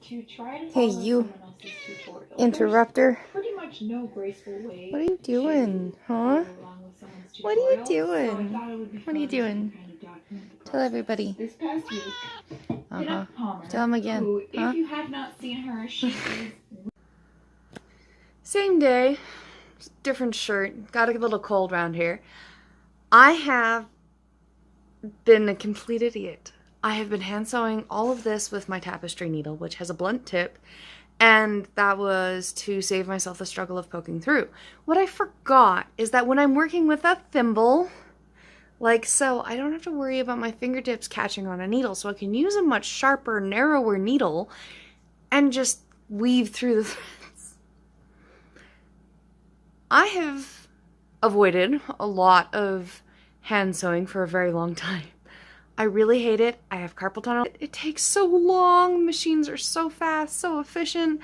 to try to Hey, follow you someone else's tutorial. interrupter. There's pretty much no graceful way. What are you doing, to huh? follow along with someone's What are you tutorial, so I doing? thought it would be What are you fun to doing? kind of document the Tell process. everybody. This past week, hit up Palmer, Tell them again. who, Huh? if you have not seen her, she is... Same day, different shirt. Got a little cold around here. I have been a complete idiot. I have been hand sewing all of this with my tapestry needle, which has a blunt tip, and that was to save myself the struggle of poking through. What I forgot is that when I'm working with a thimble, like so, I don't have to worry about my fingertips catching on a needle, so I can use a much sharper, narrower needle and just weave through the threads. I have avoided a lot of hand sewing for a very long time. I really hate it. I have carpal tunnel. It takes so long. Machines are so fast, so efficient.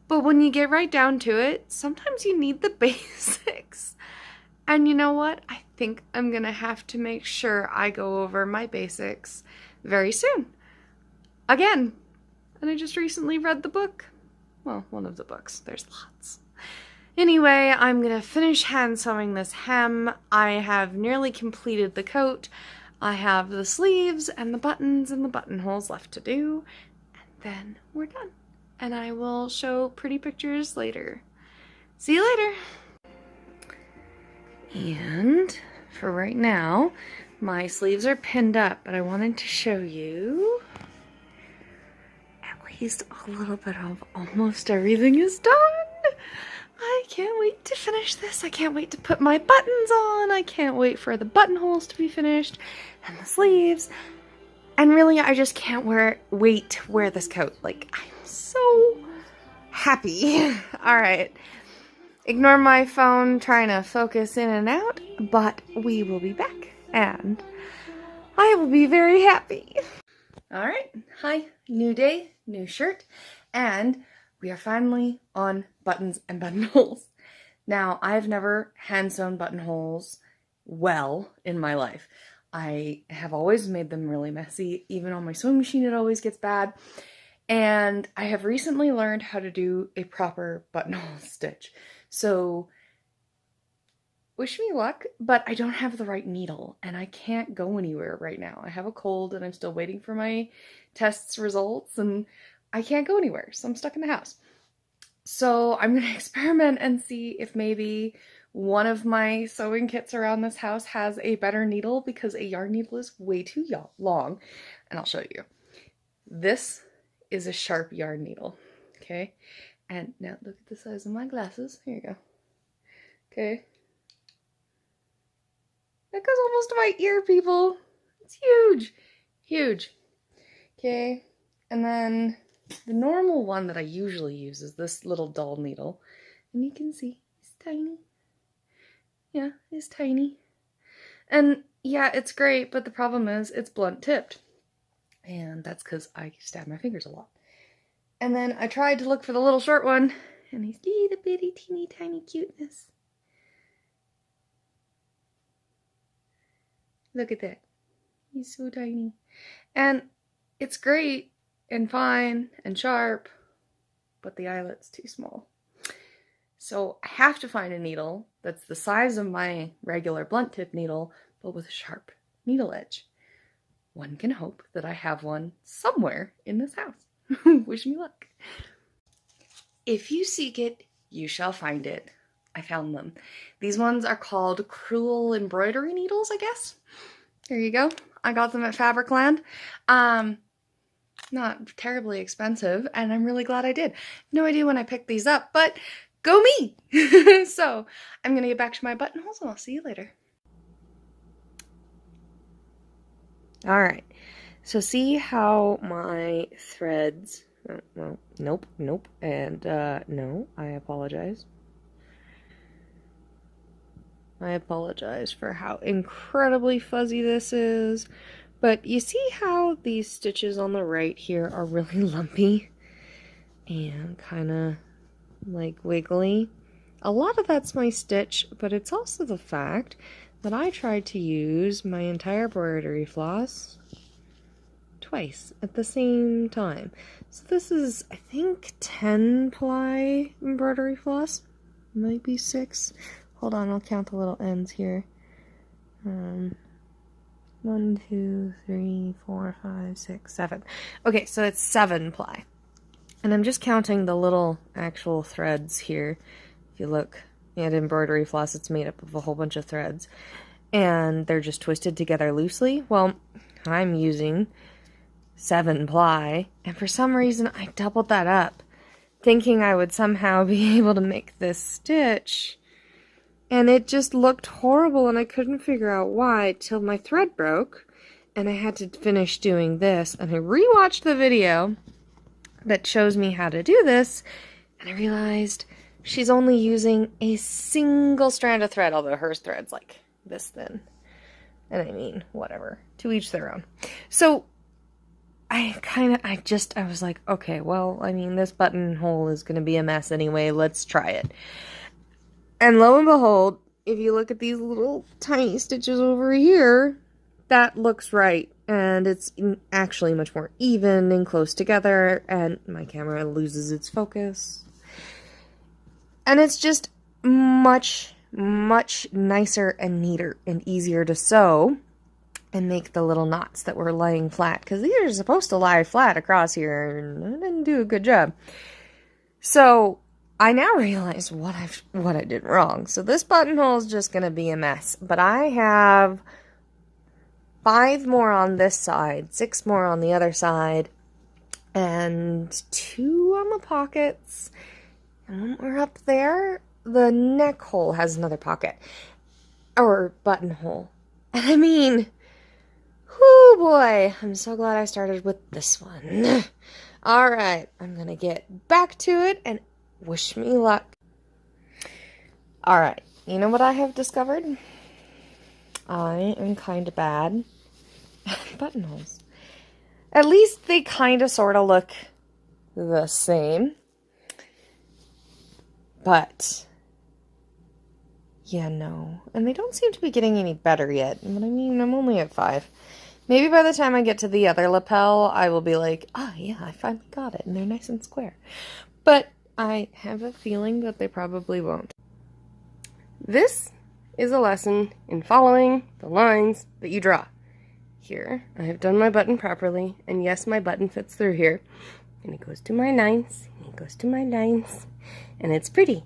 But when you get right down to it, sometimes you need the basics. And you know what? I think I'm gonna have to make sure I go over my basics very soon. Again. And I just recently read the book. Well, one of the books. There's lots. Anyway, I'm gonna finish hand sewing this hem. I have nearly completed the coat. I have the sleeves and the buttons and the buttonholes left to do, and then we're done. And I will show pretty pictures later. See you later! And for right now, my sleeves are pinned up, but I wanted to show you at least a little bit of almost everything is done. I can't wait to finish this. I can't wait to put my buttons on. I can't wait for the buttonholes to be finished and the sleeves. And really, I just can't wait to wear this coat. Like, I'm so happy. All right. Ignore my phone trying to focus in and out, but we will be back and I will be very happy. All right. Hi. New day, new shirt, and we are finally on buttons and buttonholes. Now, I've never hand sewn buttonholes well in my life. I have always made them really messy. Even on my sewing machine, it always gets bad. And I have recently learned how to do a proper buttonhole stitch. So, wish me luck, but I don't have the right needle and I can't go anywhere right now. I have a cold and I'm still waiting for my tests results and I can't go anywhere, so I'm stuck in the house. So I'm going to experiment and see if maybe one of my sewing kits around this house has a better needle, because a yarn needle is way too long. And I'll show you. This is a sharp yarn needle, okay? And now look at the size of my glasses. Here you go. Okay. That goes almost to my ear, people. It's huge. Huge. Okay. And then the normal one that I usually use is this little dull needle. And you can see it's tiny. Yeah, it's tiny. And yeah, it's great, but the problem is it's blunt tipped. And that's because I stab my fingers a lot. And then I tried to look for the little short one, and he's little bitty teeny tiny cuteness. Look at that. He's so tiny. And it's great and fine and sharp, but the eyelet's too small. So I have to find a needle that's the size of my regular blunt tip needle, but with a sharp needle edge. One can hope that I have one somewhere in this house. Wish me luck. If you seek it, you shall find it. I found them. These ones are called Cruella embroidery needles, I guess. There you go. I got them at Fabricland. Not terribly expensive, and I'm really glad I did. No idea when I picked these up, but go me! So, I'm gonna get back to my buttonholes, and I'll see you later. Alright, so see how my threads... well, nope, and no, I apologize. I apologize for how incredibly fuzzy this is, but you see how these stitches on the right here are really lumpy and kind of like wiggly? A lot of that's my stitch, but it's also the fact that I tried to use my entire embroidery floss twice at the same time. So this is, I think, 10 ply embroidery floss. Might be 6. Hold on, I'll count the little ends here. 1, 2, 3, 4, 5, 6, 7. Okay, so it's 7 ply. And I'm just counting the little actual threads here. If you look at embroidery floss, it's made up of a whole bunch of threads. And they're just twisted together loosely. Well, I'm using 7 ply, and for some reason I doubled that up, thinking I would somehow be able to make this stitch. And it just looked horrible, and I couldn't figure out why till my thread broke, and I had to finish doing this. And I rewatched the video that shows me how to do this, and I realized she's only using a single strand of thread, although her thread's like this thin. And I mean, whatever. To each their own. So I was like, okay, well, I mean, this buttonhole is going to be a mess anyway. Let's try it. And lo and behold, if you look at these little tiny stitches over here, that looks right. And it's actually much more even and close together. And my camera loses its focus. And it's just much, much nicer and neater and easier to sew and make the little knots that were laying flat, because these are supposed to lie flat across here, and I didn't do a good job. So I now realize what I did wrong. So this buttonhole is just going to be a mess, but I have 5 more on this side, 6 more on the other side, and 2 on the pockets, and when we're up there, the neck hole has another pocket, or buttonhole. And I mean, whoo boy, I'm so glad I started with this one. Alright, I'm gonna get back to it and wish me luck. Alright, you know what I have discovered? I am kind of bad at buttonholes. At least they kind of sort of look the same. But yeah, no. And they don't seem to be getting any better yet. But I mean, I'm only at 5. Maybe by the time I get to the other lapel, I will be like, oh yeah, I finally got it. And they're nice and square. But I have a feeling that they probably won't. This is a lesson in following the lines that you draw. Here, I have done my button properly. And yes, my button fits through here. And it goes to my lines. And it goes to my lines. And it's pretty.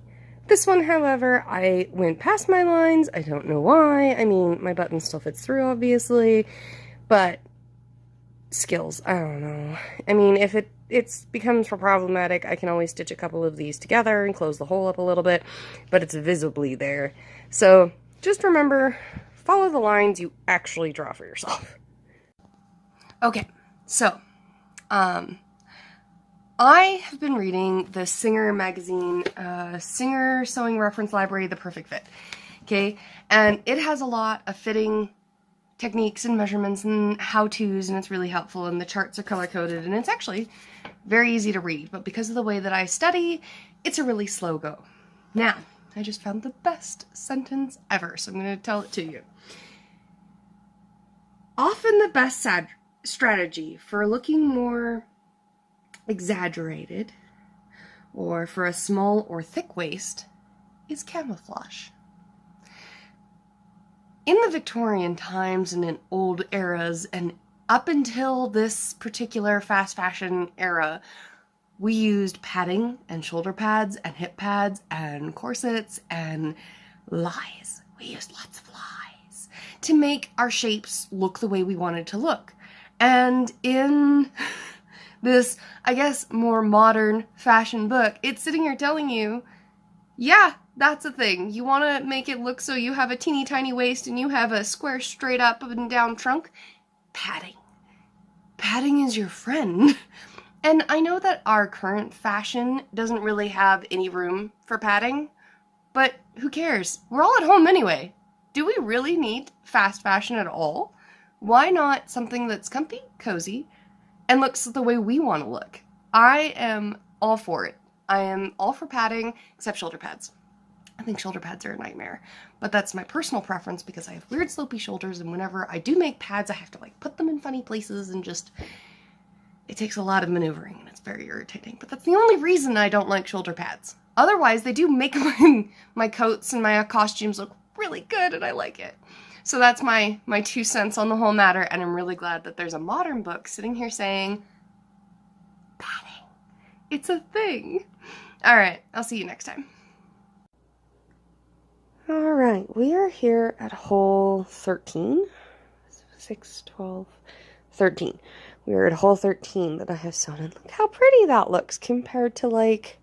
This one, however, I went past my lines. I don't know why. I mean, my button still fits through, obviously. But skills, I don't know. I mean, if it becomes problematic, I can always stitch a couple of these together and close the hole up a little bit, but it's visibly there. So just remember, follow the lines you actually draw for yourself. Okay, so I have been reading the Singer magazine, Singer Sewing Reference Library, The Perfect Fit. Okay, and it has a lot of fitting techniques and measurements and how-tos, and it's really helpful, and the charts are color-coded, and it's actually very easy to read, but because of the way that I study, it's a really slow go. Now, I just found the best sentence ever, so I'm going to tell it to you. Often the best strategy for looking more exaggerated, or for a small or thick waist, is camouflage. In the Victorian times and in old eras, and up until this particular fast fashion era, we used padding and shoulder pads and hip pads and corsets and lies. We used lots of lies to make our shapes look the way we wanted to look. And in this, I guess, more modern fashion book, it's sitting here telling you, yeah, that's a thing. You want to make it look so you have a teeny tiny waist and you have a square straight up and down trunk? Padding. Padding is your friend. And I know that our current fashion doesn't really have any room for padding, but who cares? We're all at home anyway. Do we really need fast fashion at all? Why not something that's comfy, cozy, and looks the way we want to look? I am all for it. I am all for padding, except shoulder pads. I think shoulder pads are a nightmare, but that's my personal preference because I have weird slopey shoulders, and whenever I do make pads, I have to like put them in funny places and just, it takes a lot of maneuvering and it's very irritating. But that's the only reason I don't like shoulder pads. Otherwise, they do make my coats and my costumes look really good and I like it. So that's my 2 cents on the whole matter, and I'm really glad that there's a modern book sitting here saying, padding. It's a thing. All right, I'll see you next time. All right, we are here at hole 13. 6, 12, 13. We are at hole 13 that I have sewn in. Look how pretty that looks compared to like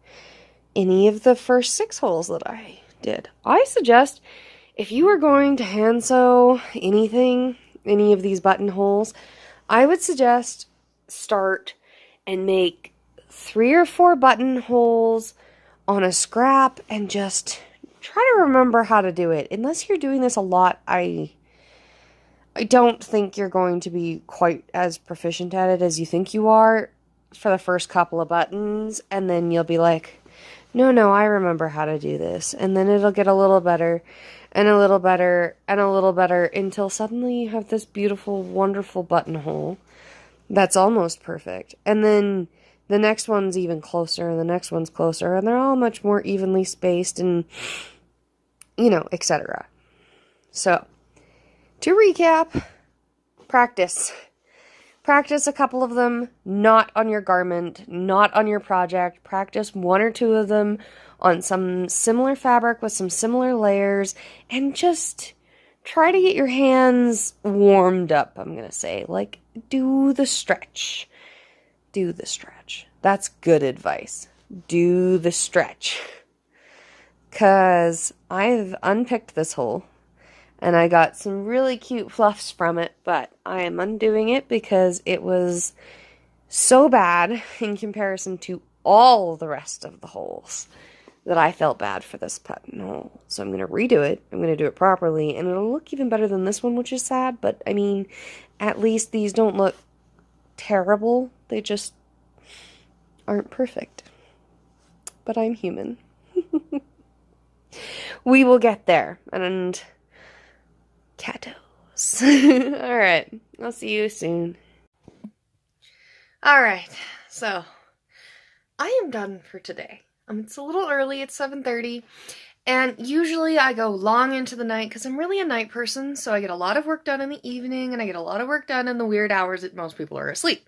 any of the first 6 holes that I did. I suggest if you are going to hand sew anything, any of these buttonholes, I would suggest start and make 3 or 4 buttonholes on a scrap and just try to remember how to do it. Unless you're doing this a lot, I don't think you're going to be quite as proficient at it as you think you are for the first couple of buttons, and then you'll be like, no, I remember how to do this. And then it'll get a little better, and a little better, and a little better, until suddenly you have this beautiful, wonderful buttonhole that's almost perfect. And then the next one's even closer, and the next one's closer, and they're all much more evenly spaced, and, you know, etc. So, to recap, practice. Practice a couple of them, not on your garment, not on your project. Practice 1 or 2 of them on some similar fabric with some similar layers, and just try to get your hands warmed up, I'm going to say. Like, do the stretch. Do the stretch. That's good advice. Do the stretch. Because I've unpicked this hole, and I got some really cute fluffs from it, but I am undoing it because it was so bad in comparison to all the rest of the holes that I felt bad for this buttonhole. So I'm going to redo it. I'm going to do it properly, and it'll look even better than this one, which is sad, but I mean, at least these don't look terrible. They just aren't perfect. But I'm human. We will get there, and catos. Alright, I'll see you soon. Alright, so I am done for today. It's a little early, it's 7:30, and usually I go long into the night because I'm really a night person, so I get a lot of work done in the evening, and I get a lot of work done in the weird hours that most people are asleep.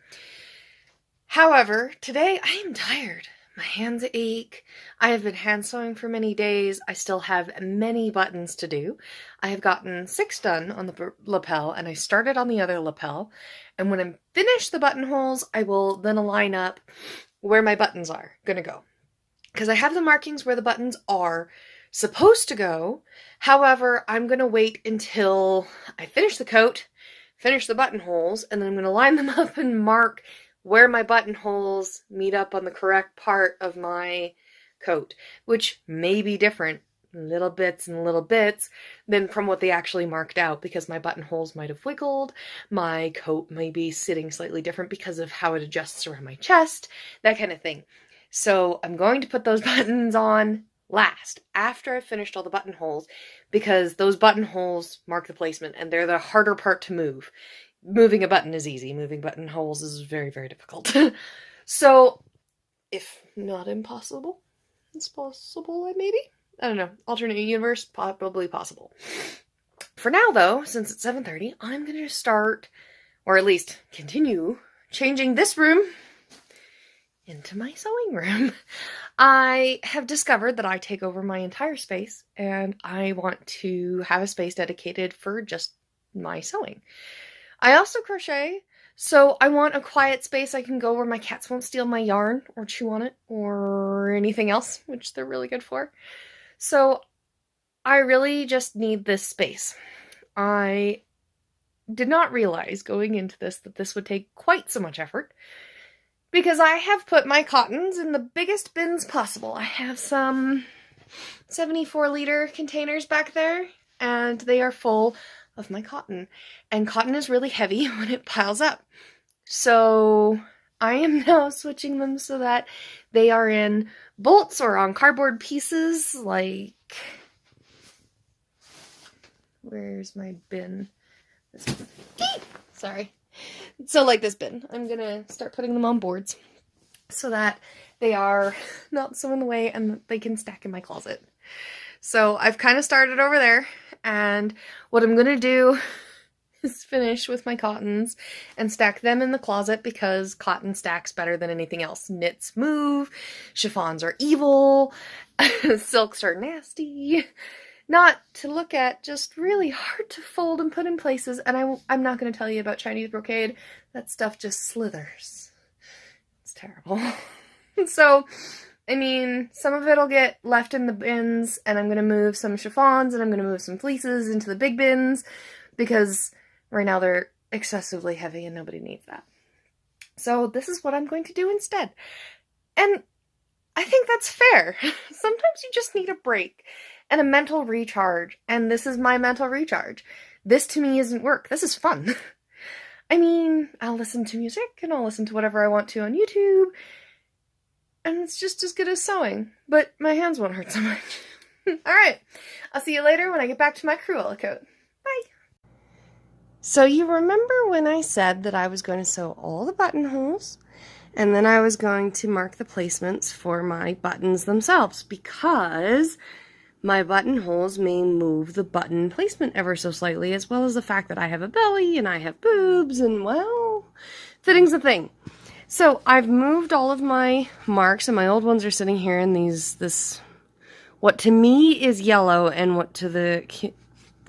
However, today I am tired. My hands ache. I have been hand sewing for many days. I still have many buttons to do. I have gotten 6 done on the lapel, and I started on the other lapel. And when I'm finished the buttonholes, I will then line up where my buttons are gonna go. Because I have the markings where the buttons are supposed to go. However, I'm gonna wait until I finish the coat, finish the buttonholes, and then I'm gonna line them up and mark where my buttonholes meet up on the correct part of my coat, which may be different, little bits and little bits, than from what they actually marked out, because my buttonholes might have wiggled, my coat may be sitting slightly different because of how it adjusts around my chest, that kind of thing. So I'm going to put those buttons on last, after I've finished all the buttonholes, because those buttonholes mark the placement, and they're the harder part to move. Moving a button is easy. Moving buttonholes is very, very difficult. So, if not impossible, it's possible, maybe? I don't know. Alternate universe, probably possible. For now, though, since it's 7:30, I'm going to start, or at least continue, changing this room into my sewing room. I have discovered that I take over my entire space, and I want to have a space dedicated for just my sewing. I also crochet, so I want a quiet space I can go where my cats won't steal my yarn or chew on it or anything else, which they're really good for. So I really just need this space. I did not realize going into this that this would take quite so much effort, because I have put my cottons in the biggest bins possible. I have some 74-liter containers back there, and they are full of my cotton. And cotton is really heavy when it piles up. So I am now switching them so that they are in bolts or on cardboard pieces, like... Where's my bin? This one. Sorry. So like this bin, I'm gonna start putting them on boards so that they are not so in the way and they can stack in my closet. So I've kind of started over there, and what I'm gonna do is finish with my cottons and stack them in the closet because cotton stacks better than anything else. Knits move, chiffons are evil, silks are nasty, not to look at, just really hard to fold and put in places. And I'm not going to tell you about Chinese brocade. That stuff just slithers. It's terrible. So, I mean, some of it'll get left in the bins, and I'm going to move some chiffons and I'm going to move some fleeces into the big bins because right now they're excessively heavy and nobody needs that. So this is what I'm going to do instead. And I think that's fair. Sometimes you just need a break and a mental recharge, and this is my mental recharge. This to me isn't work. This is fun. I mean, I'll listen to music and I'll listen to whatever I want to on YouTube, and it's just as good as sewing, but my hands won't hurt so much. Alright, I'll see you later when I get back to my Cruella coat. Bye! So you remember when I said that I was going to sew all the buttonholes, and then I was going to mark the placements for my buttons themselves, because my buttonholes may move the button placement ever so slightly, as well as the fact that I have a belly and I have boobs, and well, fitting's a thing. So I've moved all of my marks, and my old ones are sitting here in this what to me is yellow and what to the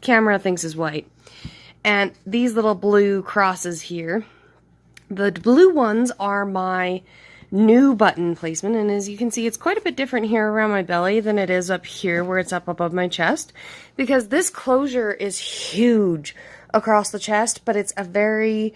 camera thinks is white. And these little blue crosses here, the blue ones are my new button placement, and as you can see, it's quite a bit different here around my belly than it is up here where it's up above my chest, because this closure is huge across the chest, but it's a very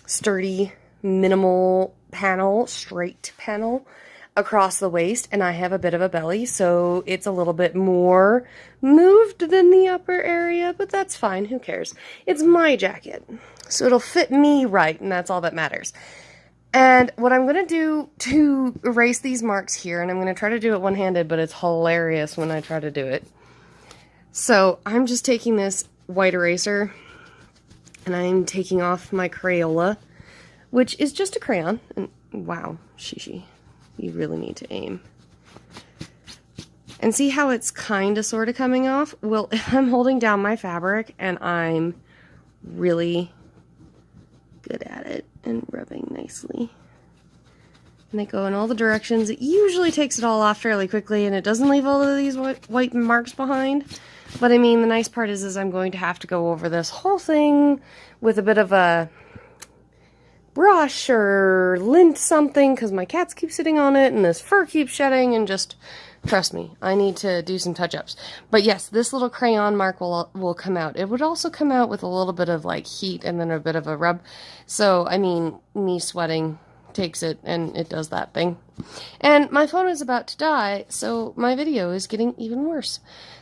sturdy, minimal panel, straight panel across the waist, and I have a bit of a belly, so it's a little bit more moved than the upper area, but that's fine, who cares? It's my jacket, so it'll fit me right, and that's all that matters. And what I'm going to do to erase these marks here, and I'm going to try to do it one-handed, but it's hilarious when I try to do it. So I'm just taking this white eraser, and I'm taking off my Crayola, which is just a crayon, and wow, Shishi. You really need to aim. And see how it's kind of sort of coming off? Well, I'm holding down my fabric and I'm really good at it and rubbing nicely. And they go in all the directions. It usually takes it all off fairly quickly, and it doesn't leave all of these white marks behind. But I mean, the nice part is I'm going to have to go over this whole thing with a bit of a brush or lint something, because my cats keep sitting on it and this fur keeps shedding, and just trust me, I need to do some touch-ups. But yes, this little crayon mark will come out. It would also come out with a little bit of like heat and then a bit of a rub. So I mean, me sweating takes it and it does that thing. And my phone is about to die, so my video is getting even worse.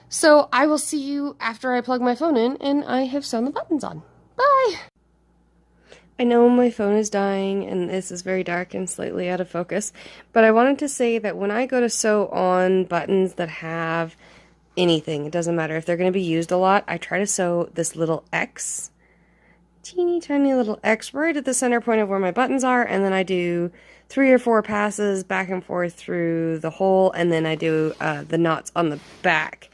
So I will see you after I plug my phone in and I have sewn the buttons on. Bye! I know my phone is dying and this is very dark and slightly out of focus, but I wanted to say that when I go to sew on buttons that have anything, it doesn't matter if they're going to be used a lot, I try to sew this little X, teeny tiny little X right at the center point of where my buttons are, and then I do 3 or 4 passes back and forth through the hole, and then I do the knots on the back.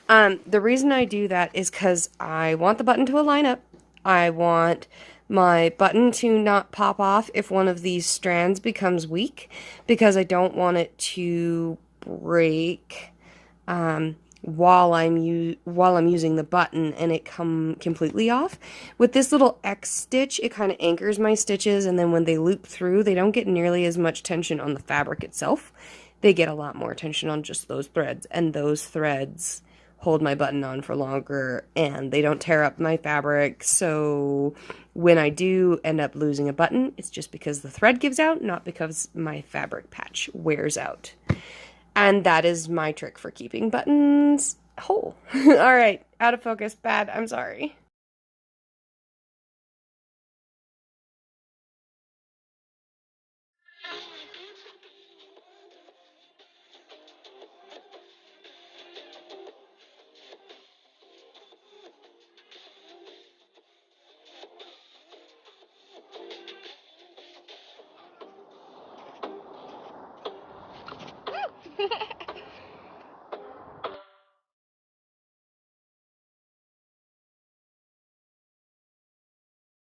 The reason I do that is because I want the button to align up. I want my button to not pop off if one of these strands becomes weak, because I don't want it to break while I'm using the button and it come completely off. With this little X stitch, it kind of anchors my stitches, and then when they loop through, they don't get nearly as much tension on the fabric itself. They get a lot more tension on just those threads, and those threads hold my button on for longer, and they don't tear up my fabric. So when I do end up losing a button, it's just because the thread gives out, not because my fabric patch wears out. And that is my trick for keeping buttons whole. All right, out of focus, bad, I'm sorry.